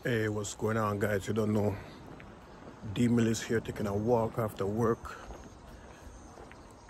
Hey, what's going on, guys? You don't know, D-Mill is here taking a walk after work,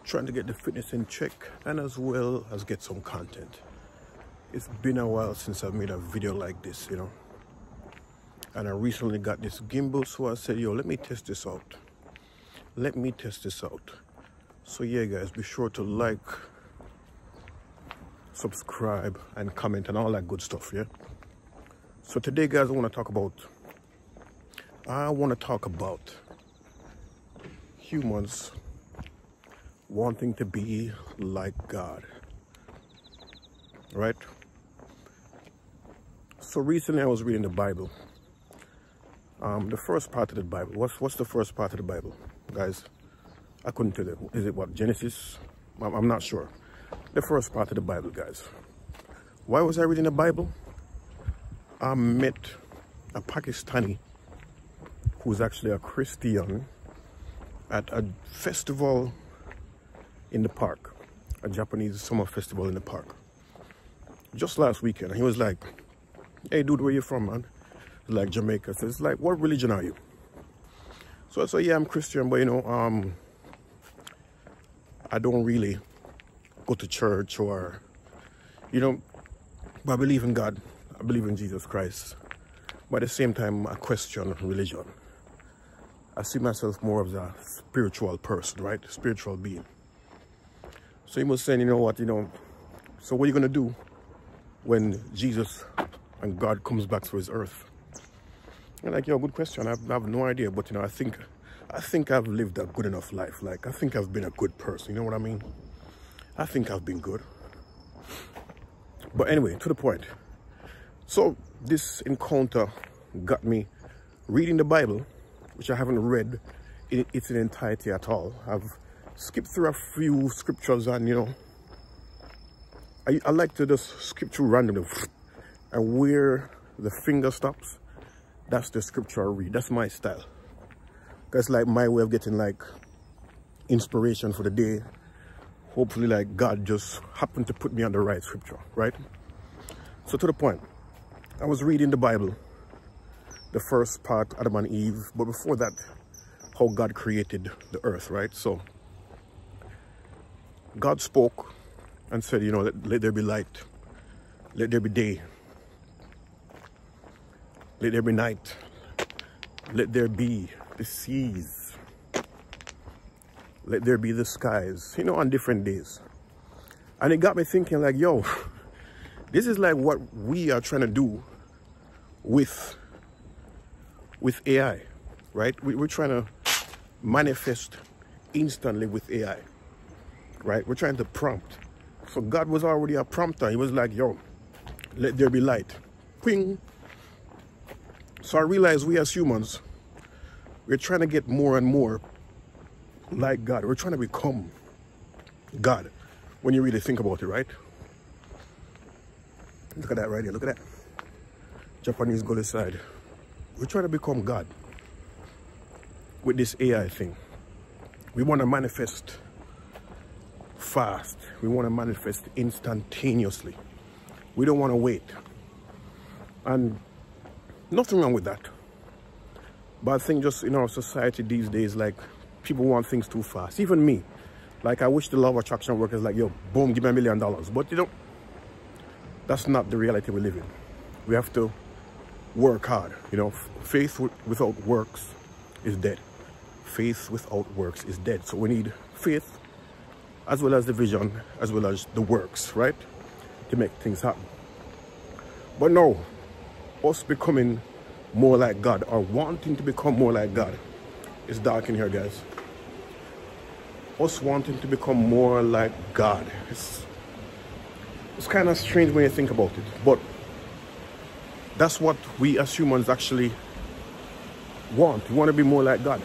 trying to get the fitness in check and as well as get some content. It's been a while since I've made a video like this, you know, and I recently got this gimbal, so I said, yo, let me test this out. So yeah, guys, be sure to like, subscribe and comment and all that good stuff. Yeah, so today, guys, I want to talk about humans wanting to be like God, right? So recently I was reading the Bible, the first part of the Bible. What's the first part of the Bible, guys? I couldn't tell you. Is it what, Genesis? I'm not sure. The first part of the Bible, guys. Why was I reading the Bible? I met a Pakistani who's actually a Christian at a festival in the park, a Japanese summer festival in the park, just last weekend. He was like, hey dude, where you from, man? Like Jamaica. So it's like, what religion are you? So I said, yeah, I'm Christian, but you know, I don't really go to church, or, you know, but I believe in God. I believe in Jesus Christ, but at the same time, I question religion. I see myself more as a spiritual person, right? Spiritual being. So he was saying, you know what, so what are you going to do when Jesus and God comes back to his earth? And like, yo, good question. I have no idea, but I think I've lived a good enough life. Like, I think I've been a good person. You know what I mean? I think I've been good. But anyway, to the point. So this encounter got me reading the Bible, which I haven't read in its entirety at all. I've skipped through a few scriptures, and I like to just skip through randomly, and where the finger stops, that's the scripture I read. That's my style. That's like my way of getting like inspiration for the day. Hopefully, like, God just happened to put me on the right scripture, right? So to the point, I was reading the Bible, the first part, Adam and Eve, but before that, how God created the earth, right? So God spoke and said, let there be light, let there be day, let there be night, let there be the seas, let there be the skies, on different days. And it got me thinking, like, yo, this is like what we are trying to do with AI, right? We're trying to manifest instantly with AI, right? We're trying to prompt. So God was already a prompter. He was like, yo, let there be light. Ping. So I realized we as humans, we're trying to get more and more like God. We're trying to become God when you really think about it, right? Look at that right here. Look at that. Japanese go side. We're trying to become God with this AI thing. We want to manifest fast. We want to manifest instantaneously. We don't want to wait. And nothing wrong with that. But I think just in our society these days, like, people want things too fast. Even me. Like, I wish the law of attraction workers like, yo, boom, give me $1 million. But that's not the reality we live in. We have to work hard. Faith without works is dead. Faith without works is dead. So we need faith, as well as the vision, as well as the works, right? To make things happen. But no, us becoming more like God, or wanting to become more like God, it's dark in here, guys. Us wanting to become more like God. It's kind of strange when you think about it, but that's what we as humans actually want. We want to be more like God.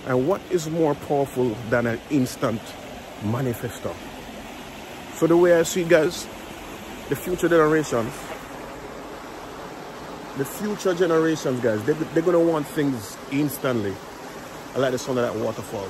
And what is more powerful than an instant manifesto? So the way I see it, guys, the future generations, guys, they're going to want things instantly. I like the sound of that waterfall.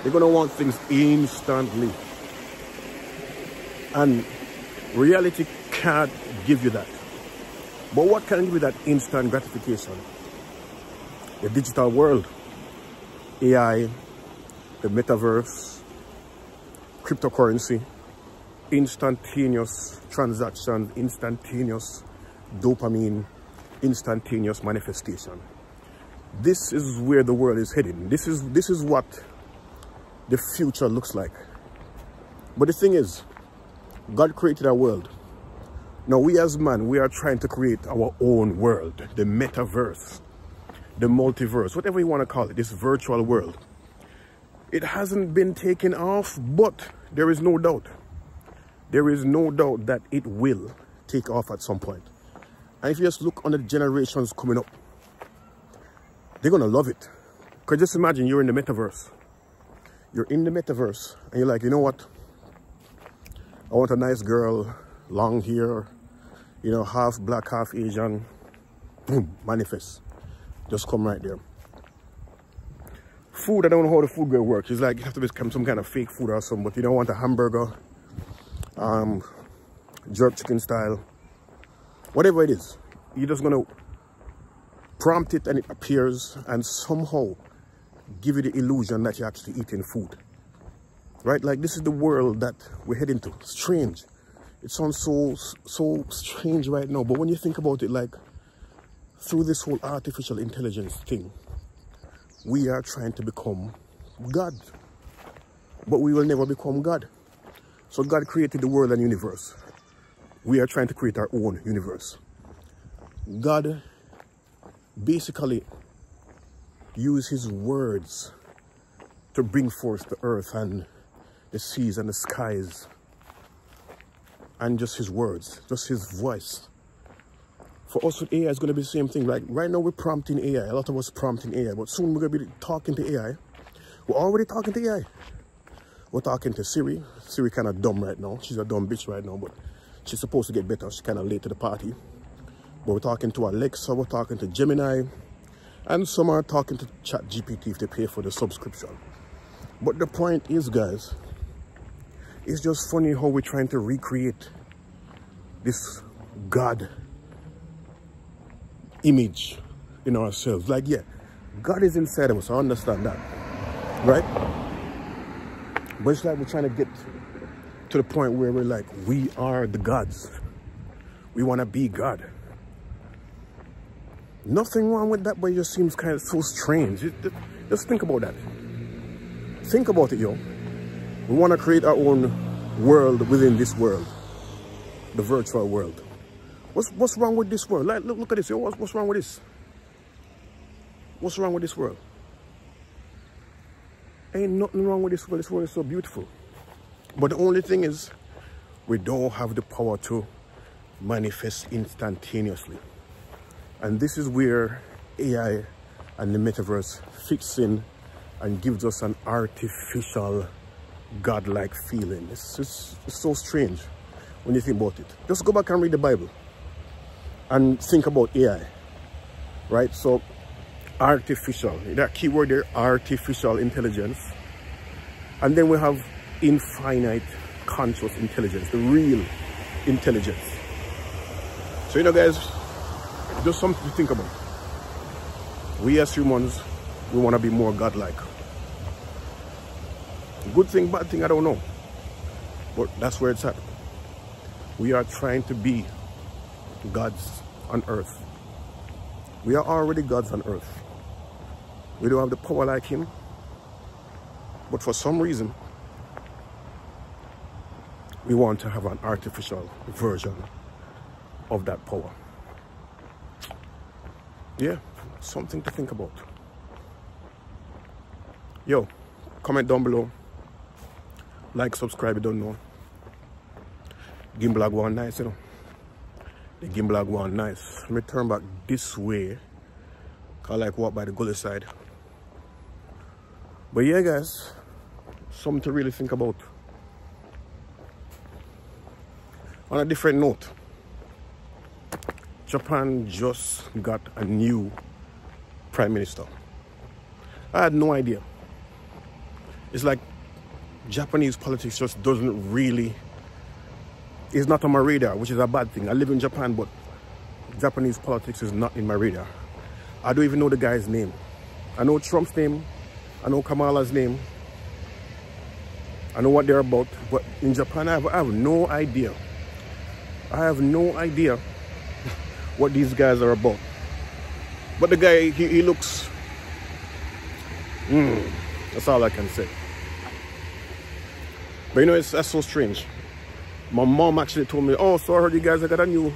They're going to want things instantly. And reality can't give you that. But what can give you that instant gratification? The digital world, AI, the metaverse, cryptocurrency, instantaneous transactions, instantaneous dopamine, instantaneous manifestation. This is where the world is heading. This is what the future looks like. But the thing is, God created our world. Now we as man, we are trying to create our own world, the metaverse, the multiverse, whatever you want to call it, this virtual world. It hasn't been taken off, but there is no doubt. There is no doubt that it will take off at some point. And if you just look on the generations coming up, they're going to love it. Because just imagine you're in the metaverse. You're in the metaverse and you're like, you know what? I want a nice girl, long hair, you know, half black, half Asian. Boom, manifest. Just come right there. Food, I don't know how the food will work. It's like you have to become some kind of fake food or something, but you don't want a hamburger, jerk chicken style, whatever it is. You're just going to prompt it and it appears and somehow give you the illusion that you're actually eating food. Right? Like this is the world that we're heading to. Strange. It sounds so strange right now. But when you think about it, like through this whole artificial intelligence thing, we are trying to become God. But we will never become God. So God created the world and universe. We are trying to create our own universe. God basically used his words to bring forth the earth and the seas and the skies. And just his words, just his voice. For us with AI, it's going to be the same thing. Like right now we're prompting AI. A lot of us prompting AI. But soon we're going to be talking to AI. We're already talking to AI. We're talking to Siri. Siri kind of dumb right now. She's a dumb bitch right now. But she's supposed to get better. She's kind of late to the party. But we're talking to Alexa. We're talking to Gemini. And some are talking to ChatGPT if they pay for the subscription. But the point is, guys, it's just funny how we're trying to recreate this God image in ourselves. Like, yeah, God is inside of us. I understand that, right? But it's like we're trying to get to the point where we're like, we are the gods. We want to be God. Nothing wrong with that, but it just seems kind of so strange. Just think about that. Think about it, yo. We want to create our own world within this world, the virtual world. What's wrong with this world? Like, look at this, yo. What's wrong with this? What's wrong with this world? Ain't nothing wrong with this world. This world is so beautiful. But the only thing is, we don't have the power to manifest instantaneously. And this is where AI and the metaverse fits in and gives us an artificial godlike feeling. It's so strange when you think about it. Just go back and read the Bible and think about AI, right? So artificial, that keyword there, artificial intelligence. And then we have infinite conscious intelligence, the real intelligence. So, you know, guys, just something to think about. We as humans, we want to be more godlike. Good thing, bad thing, I don't know. But that's where it's at. We are trying to be gods on earth. We are already gods on earth. We don't have the power like him. But for some reason, we want to have an artificial version of that power. Yeah, something to think about. Yo, comment down below. Like, subscribe, you don't know. Gimbal go on nice, you know. The gimbal go on nice. Let me turn back this way. I like walk by the gully side. But yeah, guys, something to really think about. On a different note, Japan just got a new prime minister. I had no idea. It's like Japanese politics just doesn't really, it's not on my radar, which is a bad thing. I live in Japan, but Japanese politics is not in my radar. I don't even know the guy's name. I know Trump's name, I know Kamala's name, I know what they're about, but in Japan I have no idea. I have no idea what these guys are about. But the guy, he looks, that's all I can say. But you know, that's so strange. My mom actually told me, oh, so I heard you guys got a new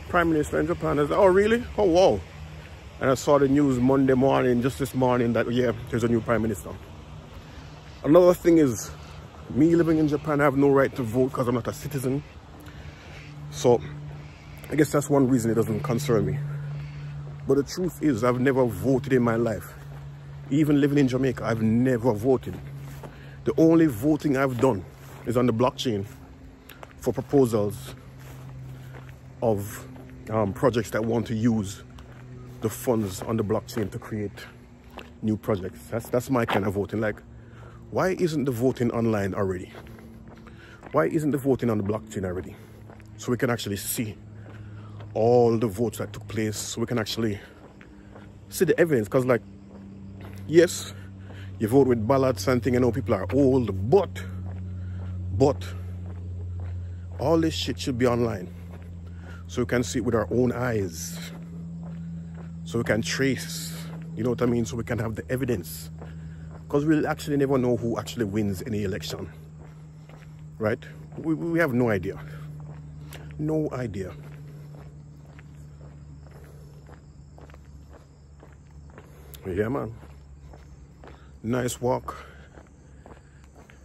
prime minister in Japan. I was like, oh, really? Oh, wow. And I saw the news Monday morning, just this morning, that, yeah, there's a new prime minister. Another thing is, me living in Japan, I have no right to vote because I'm not a citizen. So, I guess that's one reason it doesn't concern me. But the truth is, I've never voted in my life. Even living in Jamaica, I've never voted. The only voting I've done is on the blockchain for proposals of projects that want to use the funds on the blockchain to create new projects. That's my kind of voting. Like, why isn't the voting online already? Why isn't the voting on the blockchain already? So we can actually see all the votes that took place, so we can actually see the evidence. Because, like, yes, you vote with ballots and things. I know people are old, but all this shit should be online, so we can see it with our own eyes, so we can trace, you know what I mean, so we can have the evidence. Because we'll actually never know who actually wins any election, right? We have no idea. No idea. Yeah, man. Nice walk.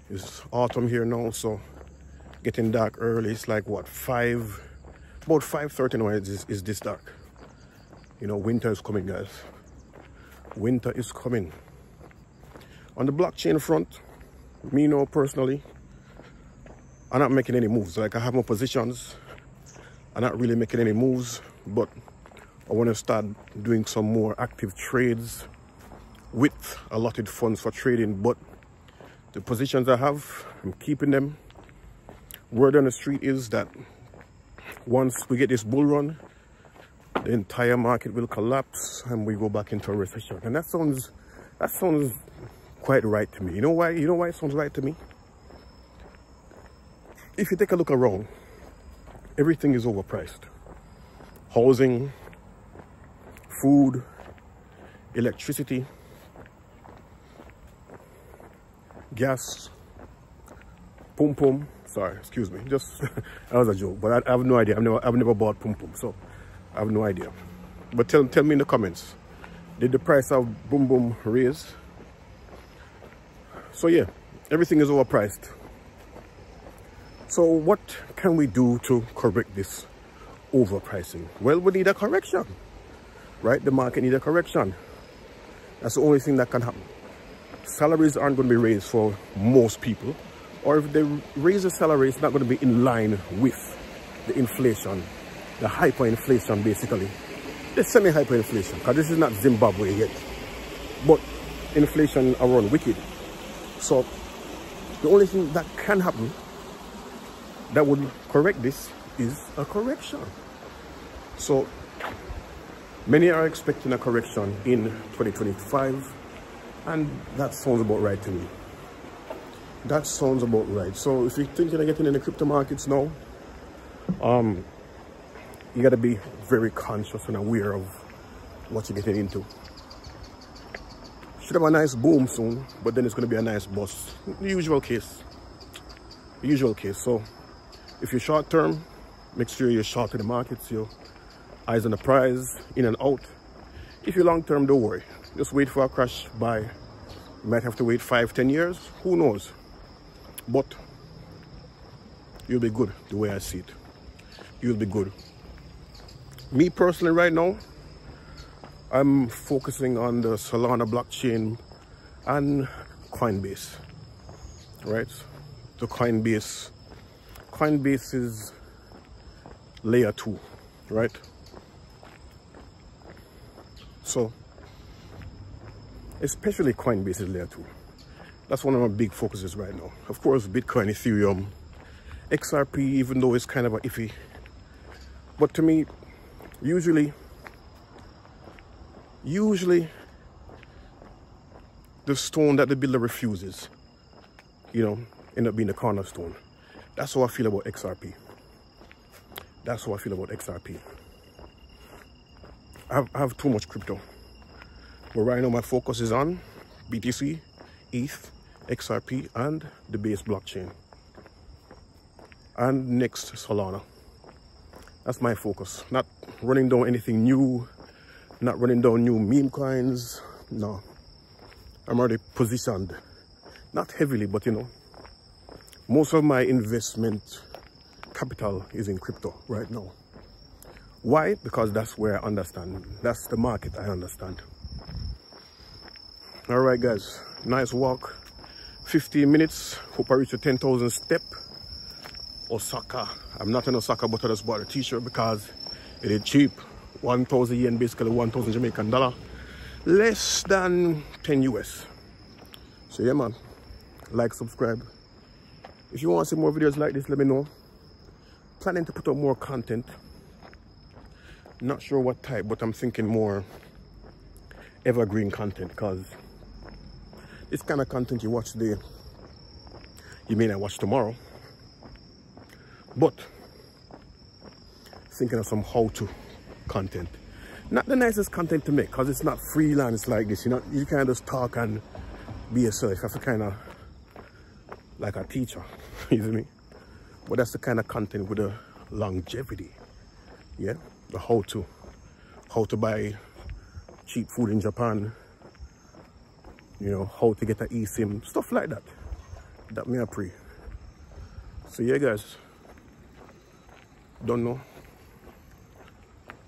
It's autumn here now, so getting dark early. It's like what, about 5:30 now is this dark. You know, winter is coming, guys. Winter is coming. On the blockchain front, me now personally, I'm not making any moves. Like, I have my positions. I'm not really making any moves, but I want to start doing some more active trades with allotted funds for trading. But the positions I have, I'm keeping them. Word on the street is that once we get this bull run, the entire market will collapse and we go back into a recession. And that sounds quite right to me. You know why? You know why it sounds right to me? If you take a look around, everything is overpriced. Housing, food, electricity, gas, pum pum. Sorry, excuse me. Just that was a joke, but I have no idea. I've never bought pum pum, so I have no idea. But tell me in the comments, did the price of boom boom raise? So yeah, everything is overpriced. So what can we do to correct this overpricing? Well, we need a correction, right? The market needs a correction. That's the only thing that can happen. Salaries aren't going to be raised for most people, or if they raise the salary, it's not going to be in line with the inflation, the hyperinflation, basically. The semi-hyperinflation, because this is not Zimbabwe yet, but inflation around wicked. So the only thing that can happen that would correct this is a correction. So many are expecting a correction in 2025, and that sounds about right to me. That sounds about right. So if you're thinking of getting in the crypto markets now, you got to be very conscious and aware of what you're getting into. Should have a nice boom soon, but then it's going to be a nice bust. The usual case. The usual case. So if you're short term, make sure you're short in the markets, your eyes on the prize, in and out. If you're long term, don't worry. Just wait for a crash buy. You might have to wait 5-10 years. Who knows? But you'll be good the way I see it. You'll be good. Me personally right now, I'm focusing on the Solana blockchain and Coinbase, right? The Coinbase is layer 2, right? So especially Coinbase is layer 2. That's one of my big focuses right now. Of course, Bitcoin, Ethereum, XRP, even though it's kind of a iffy, but to me, Usually the stone that the builder refuses, you know, end up being the cornerstone. That's how I feel about XRP. That's how I feel about XRP. I have too much crypto. But right now my focus is on BTC, ETH, XRP, and the base blockchain. And next, Solana. That's my focus. Not running down anything new, not running down new meme coins. No. I'm already positioned. Not heavily, but you know, most of my investment capital is in crypto right now. Why? Because that's where I understand. That's the market I understand. All right, guys. Nice walk. 15 minutes. Hope I reach the 10,000 step. Osaka. I'm not in Osaka, but I just bought a t-shirt because it is cheap. 1,000 yen, basically 1,000 Jamaican dollar. Less than 10 US. So yeah, man. Like, subscribe. If you want to see more videos like this, let me know. Planning to put up more content. Not sure what type, but I'm thinking more evergreen content, because this kind of content you watch today, you may not watch tomorrow. But thinking of some how-to content. Not the nicest content to make, because it's not freelance like this. You know, you can't just talk and be yourself. You have to kind of like a teacher. You see me? But that's the kind of content with a longevity. Yeah, the how to buy cheap food in Japan, you know, how to get an eSIM, stuff like that. That me a pre. So yeah, guys, don't know.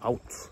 Out.